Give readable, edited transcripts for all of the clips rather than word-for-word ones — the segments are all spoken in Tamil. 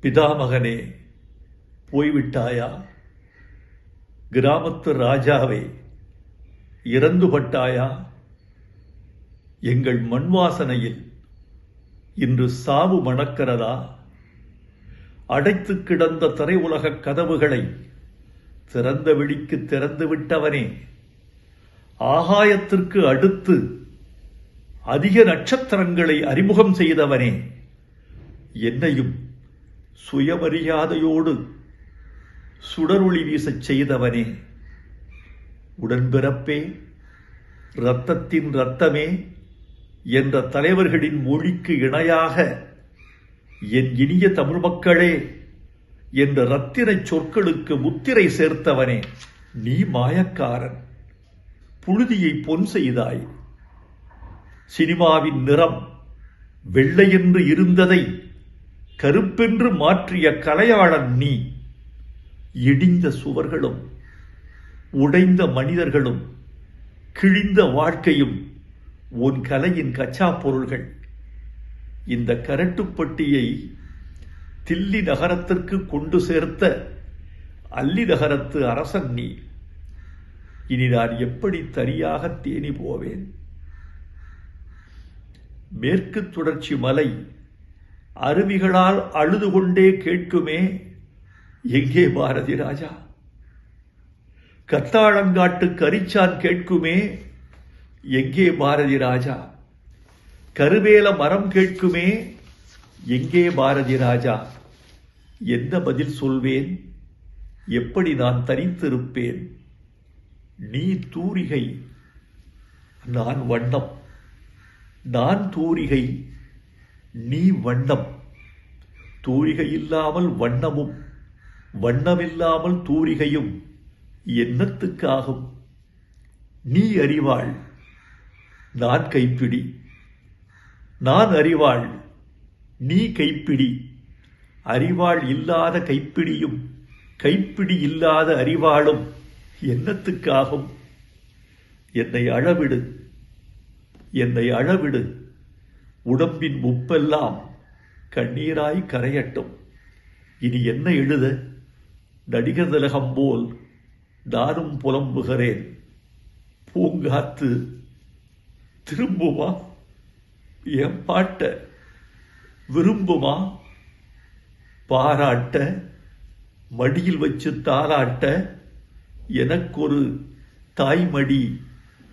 பிதாமகனே, போய்விட்டாயா? கிராமத்து ராஜாவே, இறந்துபட்டாயா? எங்கள் மண் வாசனையில் இன்று சாவு மணக்கிறதா? அடைத்து கிடந்த திரை உலகக் கதவுகளை திறந்த வெளிக்கு திறந்து விட்டவனே, ஆகாயத்திற்கு அடுத்து அதிக நட்சத்திரங்களை அறிமுகம் செய்தவனே, என்னையும் சுயமரியாதையோடு சுடரொளி வீசச் செய்தவனே, உடன்பிறப்பே, இரத்தத்தின் இரத்தமே என்ற தலைவர்களின் மொழிக்கு இணையாக என் இனிய தமிழ் மக்களே என்ற ரத்தினச் சொற்களுக்கு முத்திரை சேர்த்தவனே, நீ மாயக்காரன். புழுதியை பொன் செய்தாய். சினிமாவின் நிறம் வெள்ளையென்று இருந்ததை கருப்பென்று மாற்றிய கலையாளன் நீ. இடிந்த சுவர்களும் உடைந்த மனிதர்களும் கிழிந்த வாழ்க்கையும் உன் கலையின் கச்சா பொருள்கள். இந்த கரட்டுப்பட்டியை தில்லி நகரத்திற்கு கொண்டு சேர்த்த அல்லி நகரத்து அரசன் நீ. இனி நான் எப்படி தனியாக தேனி போவேன்? மேற்கு தொடர்ச்சி மலை அருவிகளால் அழுது கொண்டே கேட்குமே, எங்கே பாரதி ராஜா? கத்தாழங்காட்டு கரிச்சான் கேட்குமே, எங்கே பாரதி ராஜா? கருவேல மரம் கேட்குமே, எங்கே பாரதி ராஜா? என்ன பதில் சொல்வேன்? எப்படி நான் தனித்திருப்பேன்? நீ தூரிகை, நான் வண்ணம். நான் தூரிகை, நீ வண்ணம். தூரிகை இல்லாமல் வண்ணமும், வண்ணமில்லாமல் தூரிகையும் என்னத்துக்காகும்? நீ அறிவாள், நான் கைப்பிடி. நான் அறிவாள், நீ கைப்பிடி. அறிவாள் இல்லாத கைப்பிடியும் கைப்பிடி இல்லாத அறிவாளும் என்னத்துக்காகும்? என்னை அழவிடு, என்னை அழவிடு. உடம்பின் முப்பெல்லாம் கண்ணீராய் கரையட்டும். இனி என்ன எழுத? நடிகர் திலகம் போல் நானும் புலம்புகிறேன். பூங்காத்து திரும்புமா? என் பாட்ட விரும்புமா? பாராட்ட, மடியில் வச்சு தாராட்ட எனக்கொரு தாய்மடி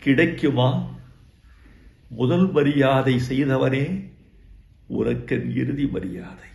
கிடைக்குமா? முதல் மரியாதை செய்தவனே, உனக்கென் இறுதி மரியாதை.